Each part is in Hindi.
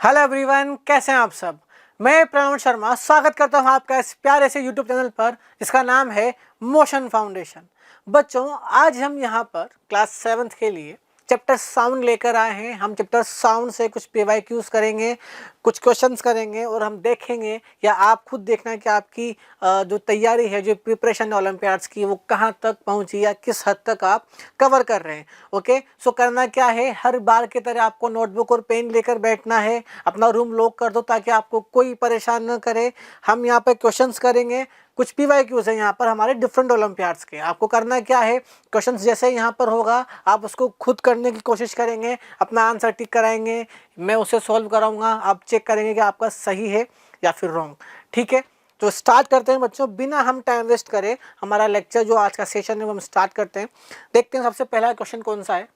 हेलो एवरीवन, कैसे हैं आप सब। मैं प्रणव शर्मा स्वागत करता हूं आपका इस प्यारे से यूट्यूब चैनल पर जिसका नाम है मोशन फाउंडेशन। बच्चों, आज हम यहां पर क्लास 7th के लिए चैप्टर साउंड लेकर आए हैं। हम चैप्टर साउंड से कुछ PYQs करेंगे, कुछ क्वेश्चंस करेंगे और हम देखेंगे या आप खुद देखना कि आपकी जो तैयारी है, जो प्रिपरेशन है ओलंपियाड्स की, वो कहाँ तक पहुँची या किस हद तक आप कवर कर रहे हैं। ओके, सो करना क्या है, हर बार की तरह आपको नोटबुक और पेन लेकर बैठना है। अपना रूम लॉक कर दो ताकि आपको कोई परेशान न करे। हम यहाँ पे क्वेश्चंस करेंगे, कुछ PYQs है यहाँ पर हमारे डिफरेंट ओलंपियाड्स के। आपको करना क्या है, क्वेश्चंस जैसे यहाँ पर होगा आप उसको खुद करने की कोशिश करेंगे, अपना आंसर टिक कराएंगे, मैं उसे सॉल्व कराऊंगा, आप चेक करेंगे कि आपका सही है या फिर रॉन्ग। ठीक है, तो स्टार्ट करते हैं बच्चों, बिना हम टाइम वेस्ट करें हमारा लेक्चर जो आज का सेशन है वो हम स्टार्ट करते हैं। देखते हैं सबसे पहला क्वेश्चन कौन सा है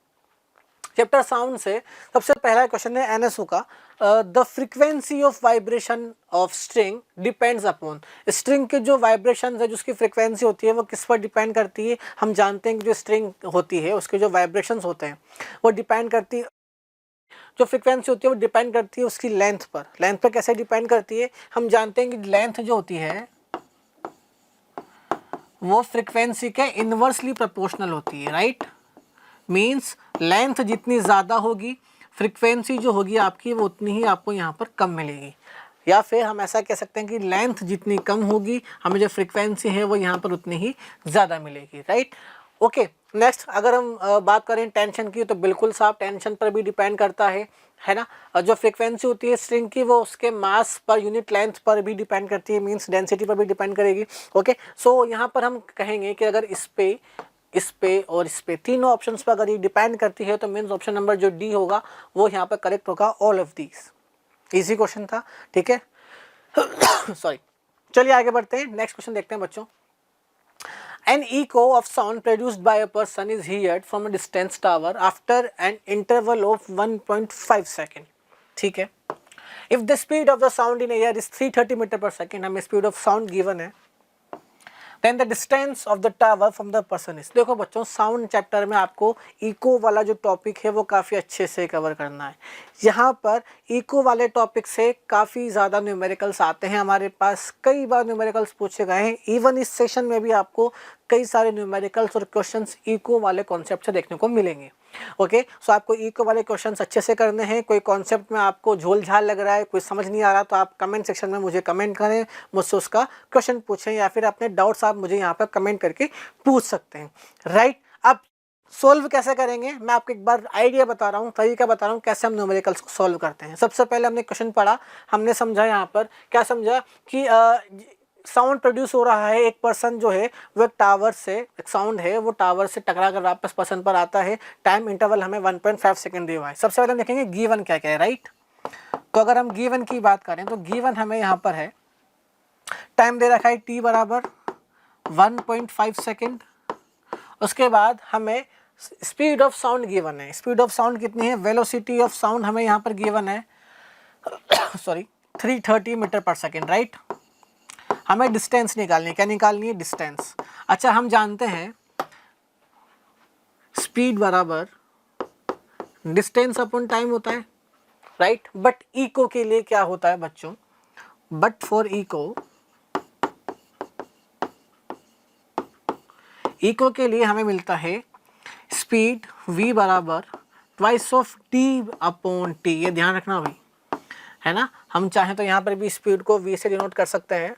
चैप्टर साउंड से। सबसे पहला क्वेश्चन है NSO का, the frequency of vibration of string depends upon. String के जो वाइब्रेशन है, जो उसकी फ्रीक्वेंसी होती है वो किस पर डिपेंड करती है। हम जानते हैं कि जो स्ट्रिंग होती है उसके जो वाइब्रेशंस होते हैं वो डिपेंड करती है, जो फ्रीक्वेंसी होती है वो डिपेंड करती है उसकी लेंथ पर। लेंथ पर कैसे डिपेंड करती है, हम जानते हैं कि लेंथ जो होती है वो फ्रीक्वेंसी के इनवर्सली प्रोपोर्शनल होती है। राइट, मीन्स लेंथ जितनी ज़्यादा होगी फ्रीक्वेंसी जो होगी आपकी वो उतनी ही आपको यहाँ पर कम मिलेगी। या फिर हम ऐसा कह सकते हैं कि लेंथ जितनी कम होगी हमें जो फ्रीक्वेंसी है वो यहाँ पर उतनी ही ज़्यादा मिलेगी। Right, okay. नेक्स्ट, अगर हम बात करें टेंशन की, तो बिल्कुल साफ टेंशन पर भी डिपेंड करता है ना। जो फ्रीक्वेंसी होती है स्ट्रिंग की वो उसके मास पर यूनिट लेंथ पर भी डिपेंड करती है, मीन्स डेंसिटी पर भी डिपेंड करेगी। ओके, सो यहाँ पर हम कहेंगे कि अगर इस पे और इस पे तीनों ऑप्शंस पर अगर ये डिपेंड करती है तो मीन्स ऑप्शन नंबर जो डी होगा वो यहाँ पर करेक्ट होगा, all of these. Easy question था, ठीक है। सॉरी, चलिए आगे बढ़ते हैं, नेक्स्ट क्वेश्चन देखते हैं बच्चों। An echo of sound produced by a person is heard from a distance tower after an interval of 1.5 second. ठीक है, if the speed of the sound in air is 330 metre per second, हमें स्पीड ऑफ साउंड गिवन है, then the distance of the tower from the person is. देखो बच्चों, साउंड चैप्टर में आपको इको वाला जो टॉपिक है वो काफ़ी अच्छे से कवर करना है। यहाँ पर इको वाले टॉपिक से काफ़ी ज़्यादा न्यूमेरिकल्स आते हैं हमारे पास, कई बार न्यूमेरिकल्स पूछे गए हैं। इवन इस सेशन में भी आपको कई सारे न्यूमेरिकल्स और क्वेश्चंस इको वाले कॉन्सेप्ट से देखने को मिलेंगे। ओके, सो आपको इको वाले क्वेश्चंस अच्छे से करने हैं। कोई कॉन्सेप्ट में आपको झोल झाल लग रहा है, कोई समझ नहीं आ रहा, तो आप कमेंट सेक्शन में मुझे कमेंट करें, मुझसे उसका क्वेश्चन पूछें या फिर अपने डाउट्स आप मुझे यहाँ पर कमेंट करके पूछ सकते हैं। राइट, अब सोल्व कैसे करेंगे मैं आपको एक बार आइडिया बता रहा हूँ, तरीका बता रहा हूँ कैसे हम न्यूमेरिकल्स को सॉल्व करते हैं। सबसे पहले हमने क्वेश्चन पढ़ा, हमने समझा यहाँ पर क्या समझा कि साउंड प्रोड्यूस हो रहा है, एक पर्सन जो है वो एक टावर से, एक साउंड है वो टावर से टकरा कर वापस पर्सन पर आता है। टाइम इंटरवल हमें 1.5 सेकंड दिया हुआ है। सबसे पहले हम देखेंगे गिवन क्या क्या है। राइट, तो अगर हम गिवन की बात करें तो गिवन हमें यहाँ पर है, टाइम दे रखा है t बराबर 1.5 सेकेंड। उसके बाद हमें स्पीड ऑफ साउंड गिवन है। स्पीड ऑफ साउंड कितनी है, वेलोसिटी ऑफ साउंड हमें यहाँ पर गिवन है sorry 330 metre per second. Right, हमें डिस्टेंस निकालनी है, क्या निकालनी है, डिस्टेंस। अच्छा, हम जानते हैं स्पीड बराबर डिस्टेंस अपॉन टाइम होता है। राइट, बट इको के लिए क्या होता है बच्चों, बट फॉर इको के लिए हमें मिलता है स्पीड v बराबर twice of t upon t। ये ध्यान रखना भाई, है ना। हम चाहें तो यहाँ पर भी स्पीड को v से डिनोट कर सकते हैं।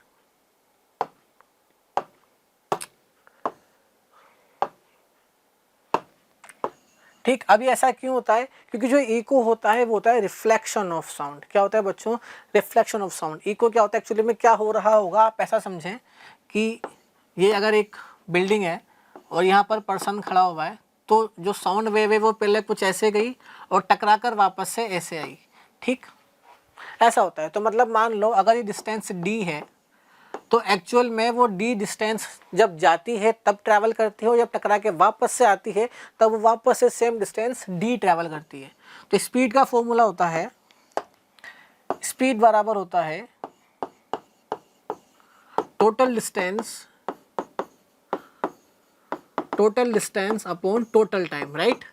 ठीक, अभी ऐसा क्यों होता है, क्योंकि जो इको होता है वो होता है रिफ्लेक्शन ऑफ साउंड। क्या होता है बच्चों, रिफ्लेक्शन ऑफ साउंड। इको क्या होता है, एक्चुअली में क्या हो रहा होगा आप ऐसा समझें कि ये अगर एक बिल्डिंग है और यहाँ पर पर्सन खड़ा हुआ है, तो जो साउंड वेव है वो पहले कुछ ऐसे गई और टकरा कर वापस से ऐसे आई। ठीक, ऐसा होता है। तो मतलब मान लो अगर ये डिस्टेंस d है तो एक्चुअल में वो d डिस्टेंस जब जाती है तब ट्रैवल करती है, और जब टकरा के वापस से आती है तब वो वापस से सेम डिस्टेंस d ट्रैवल करती है। तो स्पीड का फॉर्मूला होता है, स्पीड बराबर होता है total distance upon total time. Right,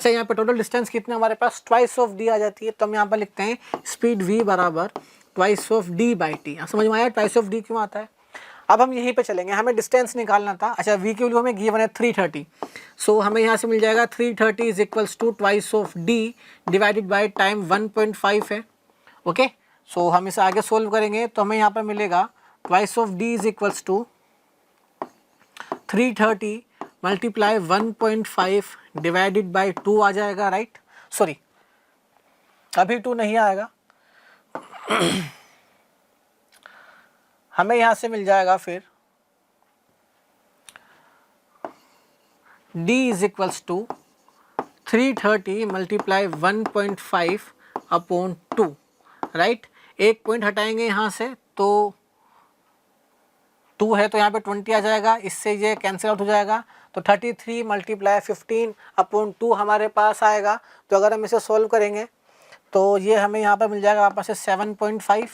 अच्छा यहाँ पे टोटल डिस्टेंस कितना हमारे पास ट्वाइस ऑफ डी आ जाती है, तो हम यहाँ पर लिखते हैं स्पीड v बराबर twice of D by T. समझ में आया ट्वाइस ऑफ डी क्यों आता है। अब हम यहीं पे चलेंगे, हमें डिस्टेंस निकालना था। अच्छा v की वैल्यू हमें गिवन है 330, सो हमें यहाँ से मिल जाएगा 330 is equals to twice of d divided by time 1.5 है। ओके, सो हम इसे आगे सोल्व करेंगे तो हमें यहाँ पर मिलेगा twice of d is equals to 330 multiply 1.5 divided by 2 आ जाएगा, राइट। सॉरी अभी 2 नहीं आएगा हमें यहां से मिल जाएगा फिर d is equals to 330 multiply 1.5 upon 2, right. एक पॉइंट हटाएंगे यहाँ से तो 2 है तो यहाँ पे 20 आ जाएगा, इससे ये कैंसिल आउट हो जाएगा, तो 33 मल्टीप्लाई 15 अपॉन 2 हमारे पास आएगा। तो अगर हम इसे सॉल्व करेंगे तो ये हमें यहाँ पर मिल जाएगा वापस से 7.5,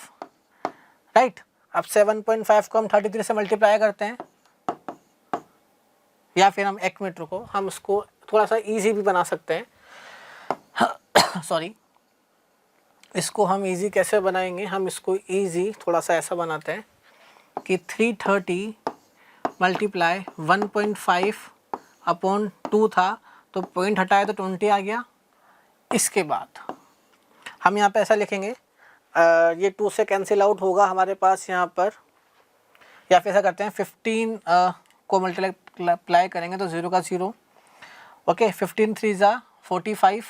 राइट। अब 7.5 को हम 33 से मल्टीप्लाई करते हैं, या फिर हम एक मिनट रुको, हम उसको थोड़ा सा इजी भी बना सकते हैं सॉरी, इसको हम इजी कैसे बनाएंगे, हम इसको इजी थोड़ा सा ऐसा बनाते हैं कि 330 मल्टीप्लाई 1.5 अपॉन 2 था, तो पॉइंट हटाए तो 20 आ गया। इसके बाद हम यहाँ पे ऐसा लिखेंगे, ये 2 से कैंसिल आउट होगा हमारे पास यहाँ पर, या फिर ऐसा करते हैं 15 को मल्टीप्लाई करेंगे तो 0 का 0, ओके। 15 3 ज़ा 45,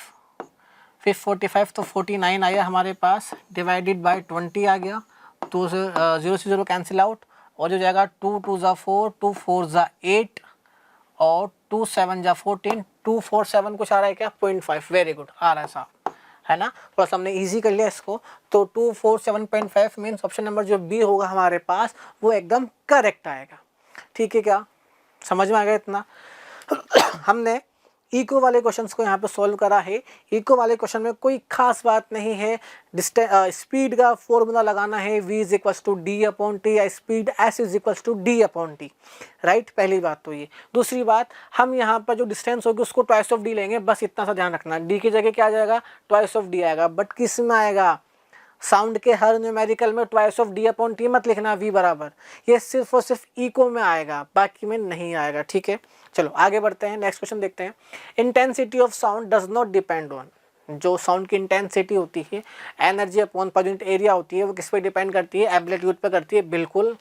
फिर 45 तो 49 आया हमारे पास, डिवाइडेड बाय 20 आ गया, तो 0 से 0 कैंसिल आउट, और जो जाएगा 2 2 ज़ा 4, 2 4 ज़ा 8 और 2 7 ज़ा 14, 2 4 7 कुछ आ रहा है क्या, 0.5, वेरी गुड आ रहा है साहब, है ना। थोड़ा सा हमने इजी कर लिया इसको, तो 247.5 मीन्स ऑप्शन नंबर जो बी होगा हमारे पास वो एकदम करेक्ट आएगा। ठीक है, क्या समझ में आ गया इतना। हमने इको वाले क्वेश्चंस को यहाँ पे सॉल्व करा है। इको वाले क्वेश्चन में कोई खास बात नहीं है, स्पीड का फॉर्मूला लगाना है, v is equals to d upon t, या speed s is equals to d upon t, right. पहली बात तो ये। दूसरी बात, हम यहाँ पर जो डिस्टेंस होगी उसको ट्वाइस ऑफ डी लेंगे, बस इतना सा ध्यान रखना, डी की जगह क्या आ जाएगा, ट्वाइस ऑफ डी आएगा, बट किस में आएगा, साउंड के हर न्यूमेरिकल में twice of D upon T मत लिखना v बराबर, ये सिर्फ और सिर्फ इको में आएगा, बाकी में नहीं आएगा। ठीक है, चलो आगे बढ़ते हैं, नेक्स्ट क्वेश्चन देखते हैं। Intensity of sound does not depend on, जो साउंड की इंटेंसिटी होती है, energy upon per unit area होती है, वो किस पे डिपेंड करती है, एम्पलीट्यूड पर करती है, बिल्कुल।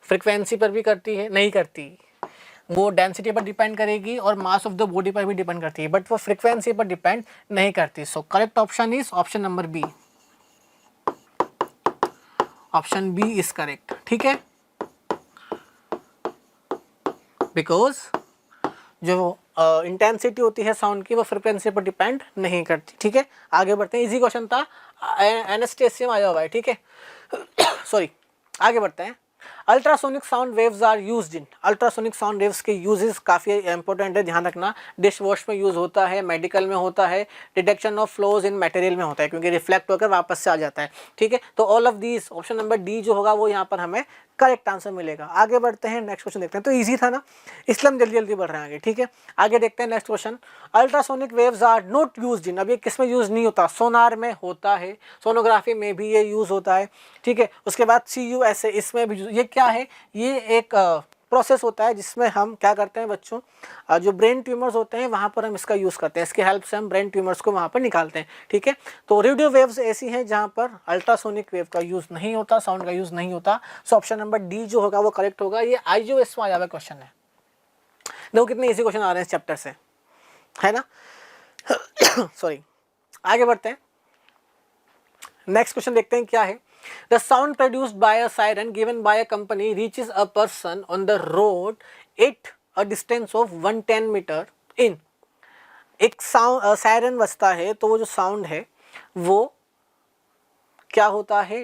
फ्रिक्वेंसी पर भी करती है, नहीं करती, वो डेंसिटी पर डिपेंड करेगी और मास ऑफ द बॉडी पर भी डिपेंड करती है, बट वो फ्रिक्वेंसी पर डिपेंड नहीं करती। So correct option is option number b, option b is correct. ठीक है, बिकॉज जो इंटेंसिटी होती है साउंड की वो फ्रिक्वेंसी पर डिपेंड नहीं करती। ठीक है, आगे बढ़ते हैं, इजी क्वेश्चन था, एनास्टेसियम आया हुआ है। ठीक है सॉरी, आगे बढ़ते हैं। Ultrasonic sound waves are used in, ultrasonic sound waves के यूजेस काफ़ी इंपॉर्टेंट है, ध्यान रखना। डिश वॉश में यूज़ होता है, मेडिकल में होता है, detection of flows in material में होता है, क्योंकि रिफ्लेक्ट होकर वापस से आ जाता है। ठीक है, तो all of these, option number D जो होगा वो यहाँ पर हमें करेक्ट आंसर मिलेगा। आगे बढ़ते हैं, नेक्स्ट क्वेश्चन देखते हैं। तो इजी था ना, इसलिए हम जल्दी जल्दी बढ़ रहे हैं आगे। ठीक है, आगे देखते हैं next question. Ultrasonic waves are not used in, अब ये किस में यूज़ नहीं होता, सोनार में होता है, सोनोग्राफी में भी ये यूज़ होता है। ठीक है, उसके बाद CUSA, इसमें भी ये क्या है, ये एक प्रोसेस होता है जिसमें हम क्या करते हैं बच्चों, जो ब्रेन ट्यूमर्स होते हैं वहाँ पर हम इसका यूज़ करते हैं, इसकी हेल्प से हम ब्रेन ट्यूमर्स को वहाँ पर निकालते हैं। ठीक है, तो रेडियो वेव्स ऐसी हैं जहाँ पर अल्ट्रासोनिक वेव का यूज़ नहीं होता, साउंड का यूज़ नहीं होता। सो ऑप्शन नंबर डी जो होगा वो करेक्ट होगा। ये IOS में आया हुआ क्वेश्चन है, देखो कितने ईजी क्वेश्चन आ रहे हैं इस चैप्टर से, है ना। सॉरी, आगे बढ़ते हैं, नेक्स्ट क्वेश्चन देखते हैं क्या है। The sound produced by a siren given by a company reaches a person on the road at a distance of 110 meter in. एक सायरन बजता है, तो वो जो साउंड है वो क्या होता है,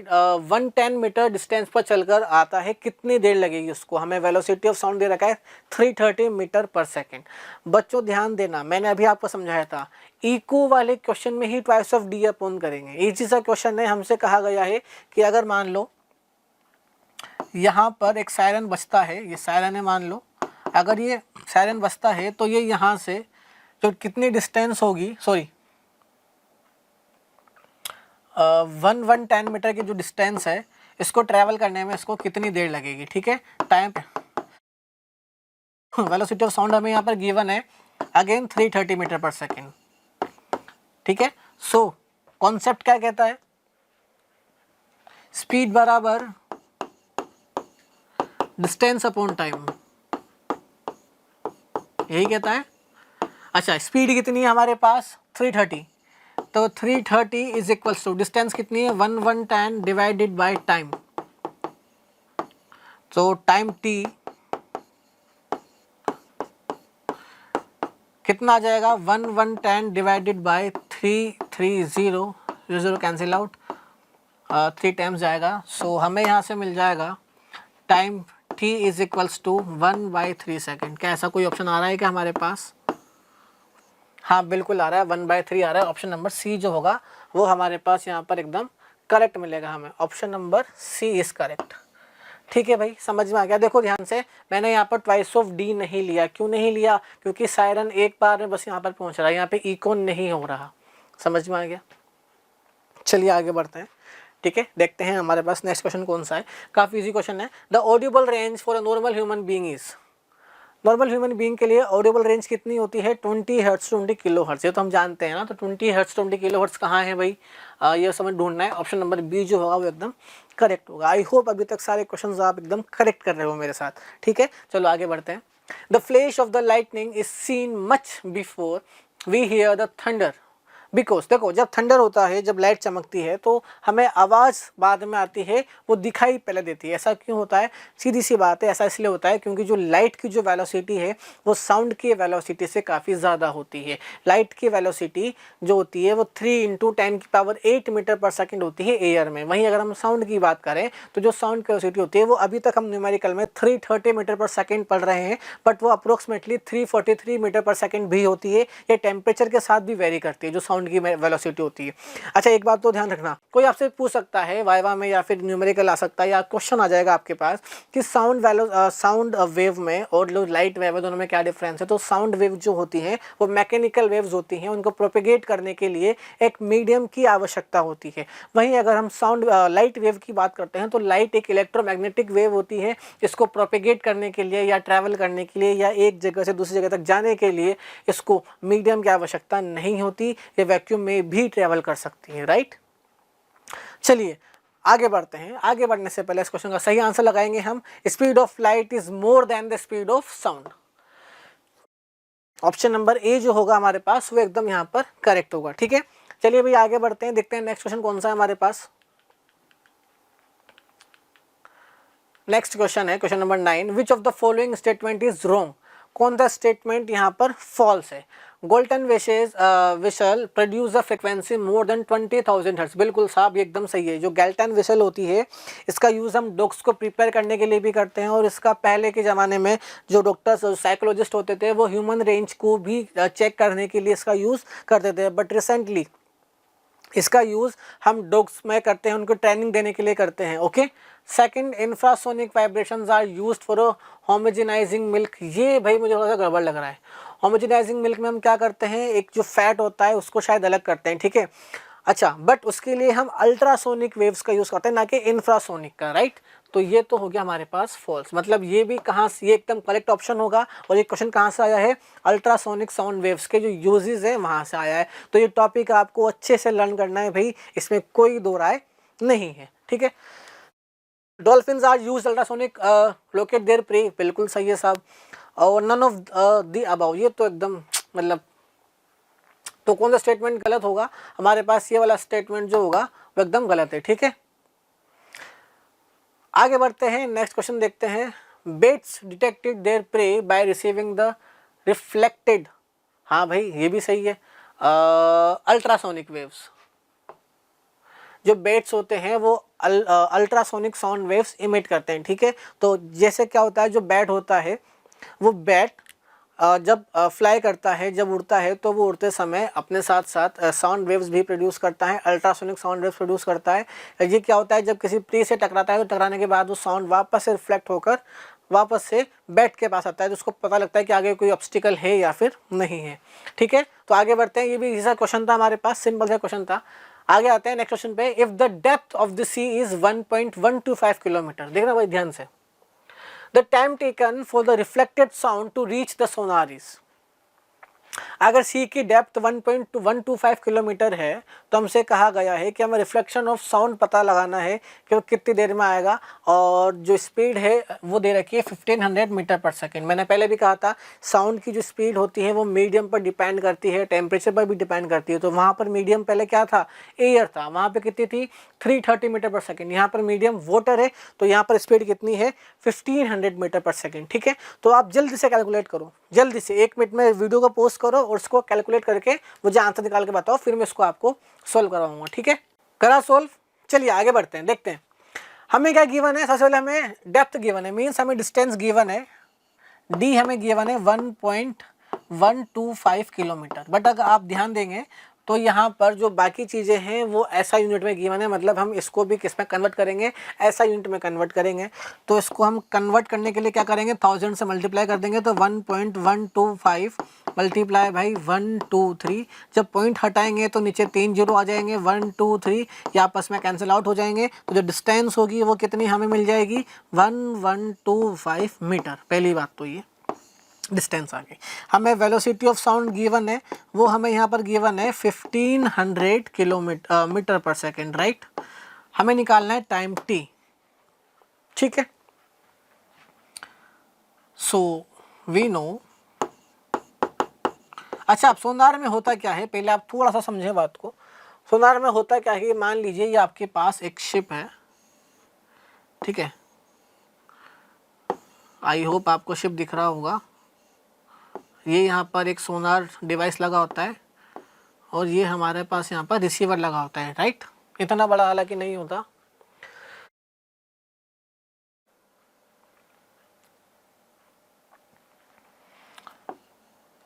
110 मीटर डिस्टेंस पर चलकर आता है, कितनी देर लगेगी उसको, हमें वेलोसिटी ऑफ साउंड दे रखा है 330 मीटर पर सेकेंड। बच्चों ध्यान देना, मैंने अभी आपको समझाया था, इको वाले क्वेश्चन में ही ट्वाइस ऑफ डी अपॉन करेंगे। इजी सा क्वेश्चन है, हमसे कहा गया है कि अगर मान लो यहाँ पर एक सायरन बजता है, ये सायरन है मान लो, अगर ये सायरन बजता है तो ये यहाँ से तो कितनी डिस्टेंस होगी, सॉरी 110 मीटर की जो डिस्टेंस है इसको ट्रैवल करने में इसको कितनी देर लगेगी, ठीक है। टाइम वेलोसिटी ऑफ साउंड हमें यहाँ पर गिवन है अगेन 330 मीटर पर सेकेंड, ठीक है। सो कॉन्सेप्ट क्या कहता है, स्पीड बराबर डिस्टेंस अपॉन टाइम, यही कहता है। अच्छा स्पीड कितनी है हमारे पास 330, तो 330 इज इक्वल्स टू डिस्टेंस कितनी है 110 डिवाइडेड बाय टाइम, तो टाइम t कितना आ जाएगा 110 divided by 330, 0 cancel out, 3 times जाएगा। सो हमें यहाँ से मिल जाएगा time t is equals to 1/3 second. क्या ऐसा कोई ऑप्शन आ रहा है क्या हमारे पास? हाँ बिल्कुल आ रहा है, 1/3 आ रहा है। ऑप्शन नंबर सी जो होगा वो हमारे पास यहाँ पर एकदम करेक्ट मिलेगा हमें। Option number c is correct. ठीक है भाई, समझ में आ गया। देखो ध्यान से, मैंने यहाँ पर ट्वाइस ऑफ डी नहीं लिया। क्यों नहीं लिया? क्योंकि सायरन एक बार में बस यहाँ पर पहुँच रहा है, यहाँ पे इकोन नहीं हो रहा। समझ में आ गया। चलिए आगे बढ़ते हैं। ठीक है, देखते हैं हमारे पास नेक्स्ट क्वेश्चन कौन सा है। काफ़ी इजी क्वेश्चन है। The Audible range for a normal human being is, normal human being के लिए ऑडिबल रेंज कितनी होती है? 20 हर्ट्ज टू 20 किलो हर्ट्ज। ये तो हम जानते हैं ना। तो 20 हर्ट्ज टू 20 किलो हर्ट्ज कहाँ है भाई? ये समझ ढूंढना है। ऑप्शन नंबर बी जो होगा वो एकदम करेक्ट होगा। आई होप अभी तक सारे क्वेश्चंस आप एकदम करेक्ट कर रहे हो मेरे साथ। ठीक है, चलो आगे बढ़ते हैं। The flash of the lightning is seen much before we hear the thunder, because देखो जब थंडर होता है, जब लाइट चमकती है तो हमें आवाज़ बाद में आती है, वो दिखाई पहले देती है। ऐसा क्यों होता है? सीधी सी बात है, ऐसा इसलिए होता है क्योंकि जो लाइट की जो वेलोसिटी है वो साउंड की वेलोसिटी से काफ़ी ज़्यादा होती है। लाइट की वेलोसिटी जो होती है वो 3 × 10⁸ मीटर पर सेकेंड होती है एयर में। वहीं अगर हम साउंड की बात करें तो जो साउंड की वेलोसिटी होती है वो अभी तक हम न्यूमेरिकल में 330 मीटर पर सेकेंड पढ़ रहे हैं, बट वो अप्रोक्सीमेटली 343 मीटर पर सेकेंड भी होती है। ये टेम्परेचर के साथ भी वेरी करती है जो साउंड की वेलोसिटी होती है। अच्छा एक बात तो ध्यान रखना, कोई आपसे पूछ सकता है वाइवा में या फिर न्यूमेरिकल आ सकता है या क्वेश्चन आ जाएगा आपके पास कि साउंड वेव में और जो लाइट वेव है दोनों में क्या डिफरेंस है। तो साउंड वेव जो होती हैं वो मैकेनिकल वेव्स होती हैं, उनको प्रोपेगेट करने के लिए एक मीडियम की आवश्यकता होती है। वहीं अगर हम लाइट वेव की बात करते हैं तो लाइट एक इलेक्ट्रोमैग्नेटिक वेव होती है। इसको प्रोपेगेट करने के लिए या ट्रैवल करने के लिए या एक जगह से दूसरी जगह तक जाने के लिए इसको मीडियम की आवश्यकता नहीं होती। ये वैक्यूम में भी ट्रेवल कर सकती है, राइट। चलिए आगे बढ़ते हैं। आगे बढ़ने से पहले इस क्वेश्चन का सही आंसर लगाएंगे हम। Speed of light is more than the speed of sound. Option number A जो होगा हमारे पास वो एकदम यहाँ पर करेक्ट होगा। ठीक है, चलिए भाई आगे बढ़ते हैं, देखते हैं नेक्स्ट क्वेश्चन कौन सा है हमारे पास। नेक्स्ट क्वेश्चन है question number 9। Which of the following statement is wrong? कौन सा स्टेटमेंट यहाँ पर फॉल्स है? Galton whistle produce a frequency more than 20,000 hertz. बिल्कुल साहब, ये एकदम सही है। जो गैल्टन विशल होती है इसका यूज़ हम डॉग्स को प्रिपेयर करने के लिए भी करते हैं, और इसका पहले के ज़माने में जो डॉक्टर्स साइकोलॉजिस्ट होते थे वो ह्यूमन रेंज को भी चेक करने के लिए इसका यूज़ करते थे। बट रिसेंटली इसका यूज़ हम डॉग्स में करते हैं, उनको ट्रेनिंग देने के लिए करते हैं। Okay. Second, infrasonic vibrations are used for homogenising milk. ये भाई मुझे थोड़ा सा गड़बड़ लग रहा है। होमोजेनाइजिंग मिल्क में हम क्या करते हैं, एक जो फैट होता है उसको शायद अलग करते हैं। ठीक है, अच्छा, बट उसके लिए हम अल्ट्रासोनिक वेव्स का यूज़ करते हैं, ना कि इंफ्रासोनिक का, राइट। तो ये तो हो गया हमारे पास फॉल्स। मतलब ये भी कहाँ से, ये एकदम करेक्ट ऑप्शन होगा। और ये क्वेश्चन कहाँ से आया है? अल्ट्रासोनिक साउंड वेव्स के जो यूजेस है वहाँ से आया है। तो ये टॉपिक आपको अच्छे से लर्न करना है भाई, इसमें कोई दो राय नहीं है। ठीक है, dolphins are use ultrasonic locate their prey. बिल्कुल सही है साहब। और नन ऑफ द अबाउ, ये तो एकदम मतलब, तो कौन सा स्टेटमेंट गलत होगा? हमारे पास ये वाला स्टेटमेंट जो होगा वो एकदम गलत है। ठीक है, आगे बढ़ते हैं, नेक्स्ट क्वेश्चन देखते हैं। Bats detected their prey by receiving the reflected. हाँ भाई ये भी सही है। अल्ट्रासोनिक वेव्स, जो बेट्स होते हैं वो अल्ट्रासोनिक साउंड वेव्स इमिट करते हैं। ठीक है, तो जैसे क्या होता है, जो बैट होता है वो बैट जब फ्लाई करता है, जब उड़ता है, तो वो उड़ते समय अपने साथ साथ साउंड वेव्स भी प्रोड्यूस करता है, अल्ट्रासोनिक साउंड वेव्स प्रोड्यूस करता है। ये क्या होता है, जब किसी प्री से टकराता है तो टकराने के बाद वो साउंड वापस से रिफ्लेक्ट होकर वापस से बैट के पास आता है, तो उसको पता लगता है कि आगे कोई ऑब्स्टिकल है या फिर नहीं है। ठीक है, तो आगे बढ़ते हैं। ये भी इजी सा क्वेश्चन था हमारे पास, सिंपल सा क्वेश्चन था। आगे आते हैं नेक्स्ट क्वेश्चन पे। If the depth of the sea is 1.125 kilometre, देखना भाई ध्यान से, the time taken for the reflected sound to reach the sonar is. अगर सी की डेप्थ 1.125 किलोमीटर है तो हमसे कहा गया है कि हमें रिफ्लेक्शन ऑफ साउंड पता लगाना है कि वो कितनी देर में आएगा, और जो स्पीड है वो दे रखी है 1500 मीटर पर सेकेंड। मैंने पहले भी कहा था साउंड की जो स्पीड होती है वो मीडियम पर डिपेंड करती है, टेम्परेचर पर भी डिपेंड करती है। तो वहाँ पर मीडियम पहले क्या था, एयर था, वहाँ पर कितनी थी 330 मीटर पर सेकेंड। यहाँ पर मीडियम वाटर है तो यहाँ पर स्पीड कितनी है 1500 मीटर पर सेकेंड। ठीक है, तो आप जल्दी से कैलकुलेट करो, जल्दी से 1 मिनट में वीडियो को पोस्ट करो और उसको कैलकुलेट करके मुझे आंसर निकाल के बताओ, फिर मैं इसको आपको सोल्व करवाऊंगा। ठीक है, करा सोल्व। चलिए आगे बढ़ते हैं, देखते हैं हमें क्या गिवन है। सबसे पहले हमें डेप्थ गिवन है, मीन्स हमें डिस्टेंस गिवन है, डी हमें गिवन है 1.125 किलोमीटर। बट अगर आप ध्यान देंगे तो यहाँ पर जो बाकी चीज़ें हैं वो ऐसा यूनिट में गिवन है, मतलब हम इसको भी किस में कन्वर्ट करेंगे, ऐसा यूनिट में कन्वर्ट करेंगे। तो इसको हम कन्वर्ट करने के लिए क्या करेंगे, 1000 से मल्टीप्लाई कर देंगे, तो 1.125 मल्टीप्लाई भाई 123। जब पॉइंट हटाएंगे तो नीचे 3 जीरो आ जाएंगे, 1 2 3 ये आपस में कैंसिल आउट हो जाएंगे। तो जो डिस्टेंस होगी वो कितनी हमें मिल जाएगी 1125 मीटर। पहली बात तो ये डिस्टेंस आ गई। हमें वेलोसिटी ऑफ साउंड गिवन है, वो हमें यहाँ पर गिवन है 1500 kilometre metre per second, right. हमें निकालना है टाइम टी। ठीक है, सो वी नो। अच्छा, अब सोनार में होता क्या है, पहले आप थोड़ा सा समझें बात को। सोनार में होता क्या है, मान लीजिए ये आपके पास एक शिप है, ठीक है, आई होप आपको शिप दिख रहा होगा। ये यहाँ पर एक सोनार डिवाइस लगा होता है और ये हमारे पास यहाँ पर रिसीवर लगा होता है, राइट। इतना बड़ा हालांकि नहीं होता।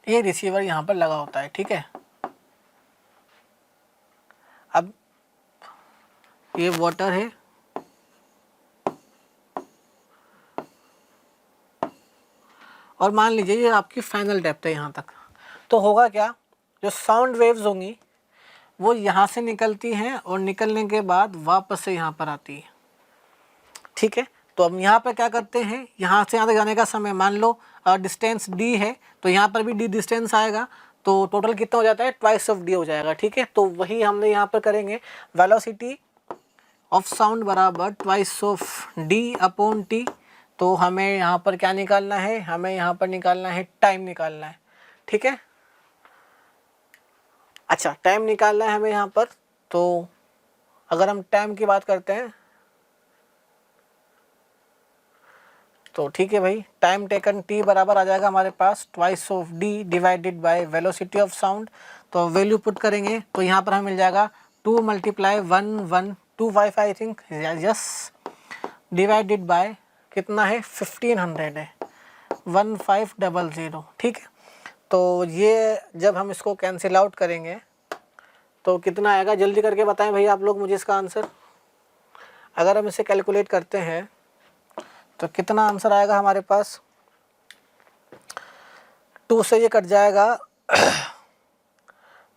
ये रिसीवर यहाँ पर लगा होता है, ठीक है। अब ये वाटर है और मान लीजिए ये आपकी फाइनल डेप्थ है यहाँ तक। तो होगा क्या, जो साउंड वेव्स होंगी वो यहाँ से निकलती हैं और निकलने के बाद वापस से यहाँ पर आती है। ठीक है, तो अब यहाँ पर क्या करते हैं, यहाँ से यहाँ तक जाने का समय मान लो डिस्टेंस d है, तो यहाँ पर भी d डिस्टेंस आएगा, तो टोटल कितना हो जाता है ट्वाइस ऑफ d हो जाएगा। ठीक है, तो वही हमने यहाँ पर करेंगे, वेलोसिटी ऑफ साउंड बराबर twice of d upon t। तो हमें यहाँ पर क्या निकालना है, हमें यहाँ पर निकालना है टाइम निकालना है। ठीक है, अच्छा टाइम निकालना है हमें यहाँ पर। तो अगर हम टाइम की बात करते हैं तो ठीक है भाई, टाइम टेकन t बराबर आ जाएगा हमारे पास twice of d divided by velocity of sound. तो वैल्यू पुट करेंगे तो यहाँ पर हमें मिल जाएगा 2 multiply 1125 I think, yes, divided by कितना है 1500 है, 1500। ठीक है, तो ये जब हम इसको कैंसिल आउट करेंगे तो कितना आएगा, जल्दी करके बताएं भाई आप लोग मुझे इसका आंसर। अगर हम इसे कैलकुलेट करते हैं तो कितना आंसर आएगा हमारे पास, 2 से ये कट जाएगा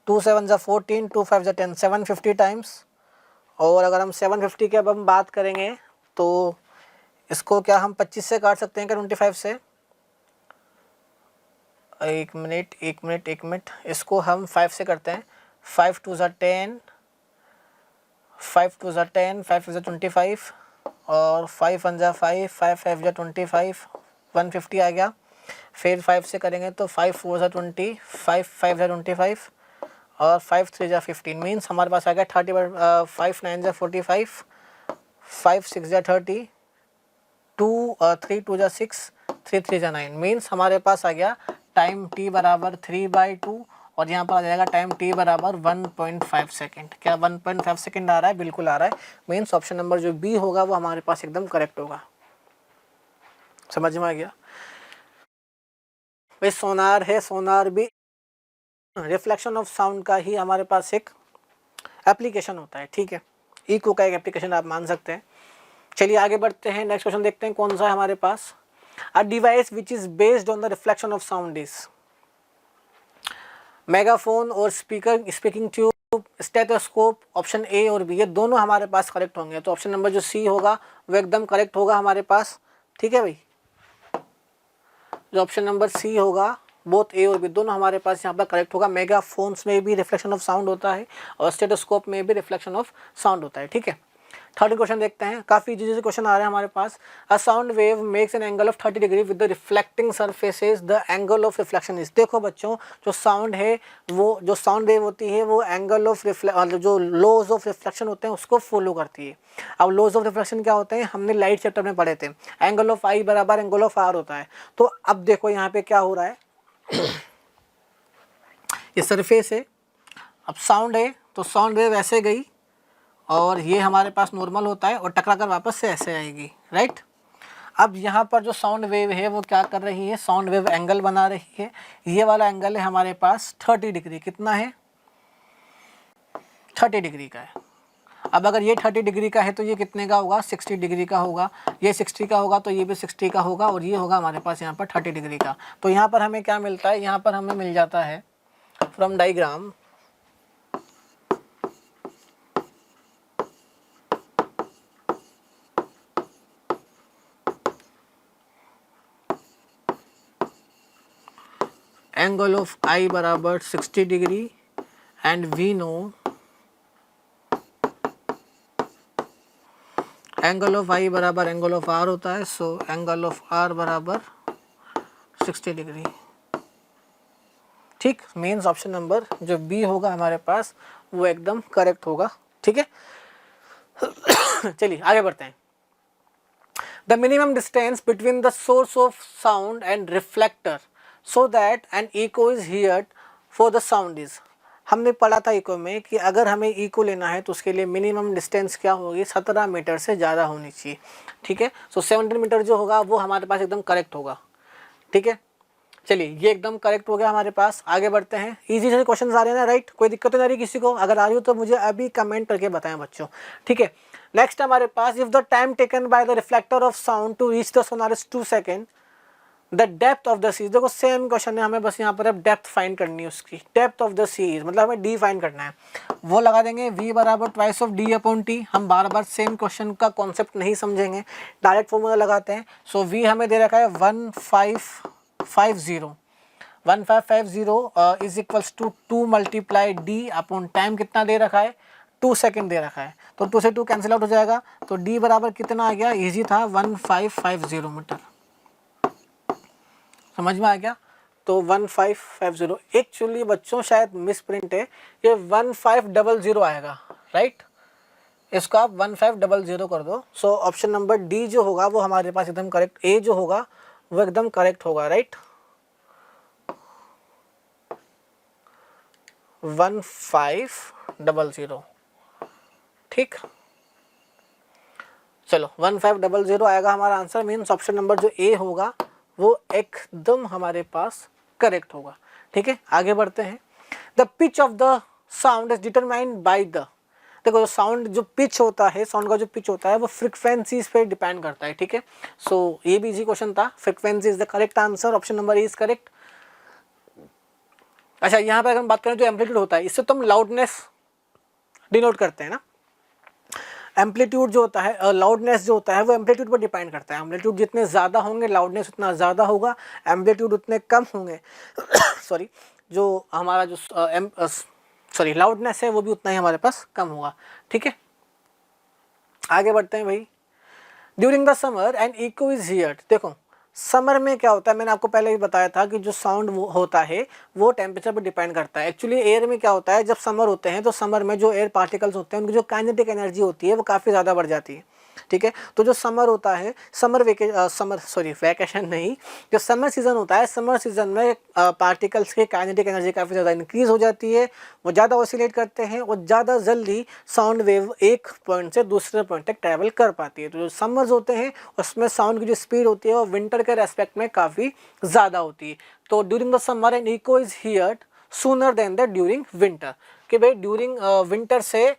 2 7 जा 14, 2 5 जा 10, 750 टाइम्स। और अगर हम 750 की अब हम बात करेंगे तो इसको क्या हम 25 से काट सकते हैं क्या, 25 से, एक मिनट, इसको हम 5 से करते हैं। 5 2 जा 10, 5 2 जा 10, 5 जा 25 और 5 1 जा 5, 5 5 जा 25, 150 आ गया। फिर 5 से करेंगे तो 5 4 जा 20, 5 5 जा 25 और 5 3 जा 15, मीन्स हमारे पास आ गया 30, 5 9 जा 45, 5 6 जा 30, 3 2 जा 6, 3 3 जा 9, मीन्स हमारे पास आ गया टाइम t बराबर 3/2 और यहाँ पर आ जाएगा टाइम t बराबर 1.5 सेकेंड। क्या 1.5 सेकेंड आ रहा है, बिल्कुल आ रहा है। मीन्स ऑप्शन नंबर जो बी होगा वो हमारे पास एकदम करेक्ट होगा। समझ में आ गया भाई। सोनार है, सोनार भी रिफ्लेक्शन ऑफ साउंड का ही हमारे पास एक एप्लीकेशन होता है। ठीक है, इको का एक एप्लीकेशन आप मान सकते हैं। चलिए आगे बढ़ते हैं, नेक्स्ट क्वेश्चन देखते हैं कौन सा है हमारे पास। A device which is based on the reflection of sound is megaphone और speaker, speaking tube, stethoscope, option a और बी, ये दोनों हमारे पास करेक्ट होंगे। तो ऑप्शन नंबर जो सी होगा वो एकदम करेक्ट होगा हमारे पास, ठीक है भाई। जो ऑप्शन नंबर सी होगा, बोथ ए और बी दोनों हमारे पास यहाँ पर करेक्ट होगा। मेगाफोन्स में भी रिफ्लेक्शन ऑफ साउंड होता है और स्टेथोस्कोप में भी रिफ्लेक्शन ऑफ साउंड होता है, ठीक है। थर्ड क्वेश्चन देखते हैं, काफ़ी इजी क्वेश्चन आ रहे हैं हमारे पास। A sound wave makes an angle of 30 degree with the reflecting surfaces, the angle of reflection is. देखो बच्चों, जो साउंड है वो, जो साउंड वेव होती है वो एंगल ऑफ जो लॉज ऑफ रिफ्लेक्शन होते हैं उसको फॉलो करती है। अब लॉज ऑफ रिफ्लेक्शन क्या होते हैं, हमने लाइट चैप्टर में पढ़े थे। एंगल ऑफ आई बराबर एंगल ऑफ आर होता है। तो अब देखो यहाँ पे क्या हो रहा है, ये सरफेस है, अब साउंड है तो साउंड वेव ऐसे गई और ये हमारे पास नॉर्मल होता है और टकरा कर वापस से ऐसे आएगी, राइट। अब यहाँ पर जो साउंड वेव है वो क्या कर रही है, साउंड वेव एंगल बना रही है। ये वाला एंगल है हमारे पास 30 डिग्री, कितना है, 30 डिग्री का है। अब अगर ये 30 डिग्री का है तो ये कितने का होगा, 60 डिग्री का होगा। ये 60 का होगा तो ये भी 60 का होगा और ये होगा हमारे पास यहाँ पर 30 डिग्री का। तो यहाँ पर हमें क्या मिलता है, यहाँ पर हमें मिल जाता है from diagram angle of i बराबर 60 degree and we know angle of i बराबर एंगल ऑफ आर होता है। सो एंगल ऑफ आर बराबर 60 डिग्री, ठीक। मीन्स ऑप्शन नंबर जो बी होगा हमारे पास वो एकदम करेक्ट होगा, ठीक है। चलिए आगे बढ़ते हैं। The minimum distance between the source of sound and reflector so that an echo is heard for the sound is। हमने पढ़ा था इको में कि अगर हमें इको लेना है तो उसके लिए मिनिमम डिस्टेंस क्या होगी, 17 मीटर से ज़्यादा होनी चाहिए, ठीक है। सो 17 मीटर जो होगा वो हमारे पास एकदम करेक्ट होगा, ठीक है। चलिए ये एकदम करेक्ट हो गया हमारे पास। आगे बढ़ते हैं, इजी से क्वेश्चन आ रहे हैं ना, राइट। कोई दिक्कत तो नहीं आ रही किसी को, अगर आ रही हो तो मुझे अभी कमेंट करके बताएं बच्चों, ठीक है। नेक्स्ट हमारे पास, if the time taken by the reflector of sound to reach the sonar is 2 second, the depth of the seas. देखो सेम क्वेश्चन है, हमें बस यहाँ पर अब डेप्थ फाइंड करनी है उसकी। डेप्थ ऑफ द सीज मतलब हमें डी फाइंड करना है, वो लगा देंगे v बराबर twice of D upon T. हम बार बार सेम क्वेश्चन का कॉन्सेप्ट नहीं समझेंगे, डायरेक्ट फॉर्मूला लगाते हैं। सो v हमें दे रखा है 1550, 1550 is equals to 2 multiply d upon time कितना दे रखा है, 2 सेकेंड दे रखा है। तो 2 से 2 कैंसिल आउट हो जाएगा, तो d बराबर कितना आ गया, ईजी था 1550 मीटर। समझ में आ गया। तो 1550 एक्चुअली बच्चों शायद मिस प्रिंट है, ये 1500 आएगा, राइट। इसको आप 1500 कर दो। सो ऑप्शन नंबर डी जो होगा वो हमारे पास एकदम करेक्ट, ए जो होगा वो एकदम करेक्ट होगा, राइट। 1500, ठीक। चलो 1500 आएगा हमारा आंसर। मीन्स ऑप्शन नंबर जो ए होगा वो एकदम हमारे पास करेक्ट होगा, ठीक है। आगे बढ़ते हैं। The pitch of the sound is determined by the, देखो साउंड जो पिच होता है, साउंड का जो पिच होता है वो फ्रिक्वेंसीज पे डिपेंड करता है, ठीक है। सो ये भी इजी क्वेश्चन था, frequency is the correct answer, option number A is correct. अच्छा यहाँ पर अगर हम बात करें जो एम्पलीट्यूड होता है, इससे तो हम लाउडनेस डिनोट करते हैं ना। एम्पलीट्यूड जो होता है, लाउडनेस जो होता है वो एम्पलीट्यूड पर डिपेंड करता है। एम्पलीट्यूड जितने ज़्यादा होंगे लाउडनेस उतना ज़्यादा होगा, एम्पलीट्यूड उतने कम होंगे सॉरी जो हमारा जो लाउडनेस है वो भी उतना ही हमारे पास कम होगा, ठीक है। आगे बढ़ते हैं भाई। During the summer and echo is heard, देखो समर में क्या होता है, मैंने आपको पहले भी बताया था कि जो साउंड होता है वो टेम्परेचर पर डिपेंड करता है। एक्चुअली एयर में क्या होता है, जब समर होते हैं तो समर में जो एयर पार्टिकल्स होते हैं उनकी जो काइनेटिक एनर्जी होती है वो काफ़ी ज़्यादा बढ़ जाती है, ठीक है। तो जो समर होता है, वैकेशन नहीं, जो समर सीज़न होता है, समर सीज़न में पार्टिकल्स की काइनेटिक एनर्जी काफ़ी ज़्यादा इंक्रीज़ हो जाती है, वो ज़्यादा ऑसिलेट करते हैं और ज़्यादा जल्दी साउंड वेव एक पॉइंट से दूसरे पॉइंट तक ट्रैवल कर पाती है। तो जो समर्स होते हैं उसमें साउंड की जो स्पीड होती है वो विंटर के रेस्पेक्ट में काफ़ी ज़्यादा होती है। तो during the summer and echo is heard sooner than the during winter, कि भाई ड्यूरिंग विंटर से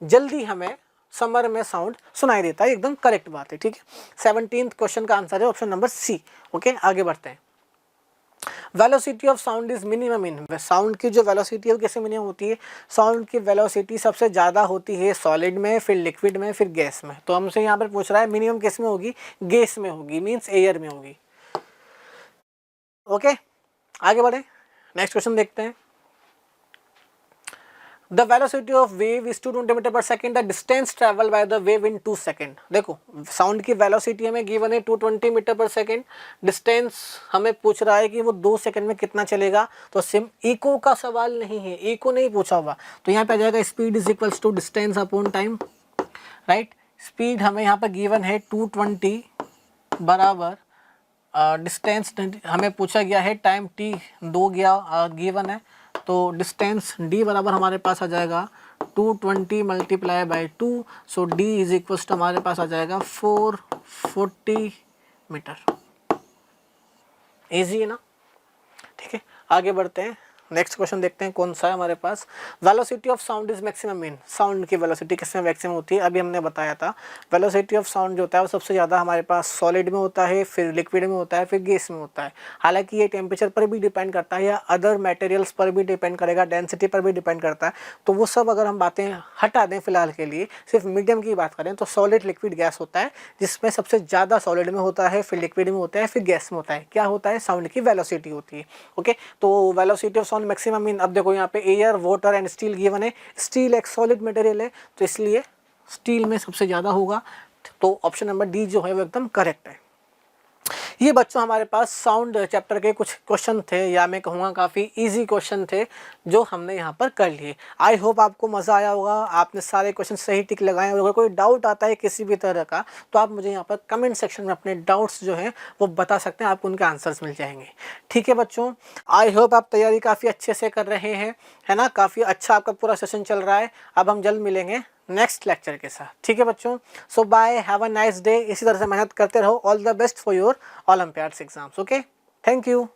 जल्दी हमें समर में साउंड सुनाई देता है, एकदम करेक्ट बात है, ठीक है। 17th क्वेश्चन का आंसर है ऑप्शन नंबर सी। ओके, आगे बढ़ते हैं। Velocity of sound is minimum in, sound की जो वेलोसिटी है वो कैसे मिनिमम होती है? साउंड की वेलोसिटी सबसे ज़्यादा होती है सॉलिड में, फिर लिक्विड में, फिर गैस में। तो हमसे यहाँ पर पूछ रहा है मिनिमम किस में होगी? गैस में होगी, मीन्स एयर में होगी। ओके, आगे बढ़े, नेक्स्ट क्वेश्चन देखते हैं। The velocity of wave is 220 metre per second, the distance travel by the wave in 2 second. देखो साउंड की वेलोसिटी हमें गिवन है 220 मीटर पर सेकेंड, डिस्टेंस हमें पूछ रहा है कि वो 2 सेकेंड में कितना चलेगा। तो सिम इको का सवाल नहीं है, इको नहीं पूछा हुआ, तो यहाँ पे आ जाएगा speed is equals to distance upon time, right. Speed हमें यहाँ पर गिवन है 220 बराबर डिस्टेंस हमें पूछा गया है टाइम t 2 गया गिवन है, तो डिस्टेंस d बराबर हमारे पास आ जाएगा 220 multiply by 2, so d is equals to हमारे पास आ जाएगा 440 मीटर। इजी है ना, ठीक है। आगे बढ़ते हैं, नेक्स्ट क्वेश्चन देखते हैं कौन सा है हमारे पास। Velocity of sound is maximum mean, sound की वेलोसिटी किसमें मैक्सिमम होती है? अभी हमने बताया था वेलोसिटी ऑफ साउंड जो होता है वो सबसे ज़्यादा हमारे पास सॉलिड में होता है, फिर लिक्विड में होता है, फिर गैस में होता है। हालांकि ये टेम्परेचर पर भी डिपेंड करता है या अदर मटेरियल्स पर भी डिपेंड करेगा, डेंसिटी पर भी डिपेंड करता है। तो वो सब अगर हम बातें हटा दें फिलहाल के लिए, सिर्फ मीडियम की बात करें, तो सॉलिड लिक्विड गैस होता है, जिसमें सबसे ज़्यादा सॉलिड में होता है, फिर लिक्विड में होता है, फिर गैस में होता है। क्या होता है? साउंड की वेलोसिटी होती है। ओके, तो velocity of sound maximum mean, अब देखो यहाँ पे air, water and steel given है। स्टील एक सॉलिड मटेरियल है, तो इसलिए स्टील में सबसे ज़्यादा होगा, तो ऑप्शन नंबर डी जो है वो एकदम करेक्ट है। ये बच्चों हमारे पास साउंड चैप्टर के कुछ क्वेश्चन थे, या मैं कहूँगा काफ़ी इजी क्वेश्चन थे जो हमने यहाँ पर कर लिए। आई होप आपको मज़ा आया होगा, आपने सारे क्वेश्चन सही टिक लगाए। अगर कोई डाउट आता है किसी भी तरह का, तो आप मुझे यहाँ पर कमेंट सेक्शन में अपने डाउट्स जो हैं वो बता सकते हैं, आपको उनके आंसर्स मिल जाएंगे। ठीक है बच्चों, आई होप आप तैयारी काफ़ी अच्छे से कर रहे हैं, है ना, काफ़ी अच्छा आपका पूरा सेशन चल रहा है। अब हम जल्द मिलेंगे नेक्स्ट लेक्चर के साथ, ठीक है बच्चों। So bye, have a nice day. इसी तरह से मेहनत करते रहो। All the best for your olympiads exams. Okay, thank you.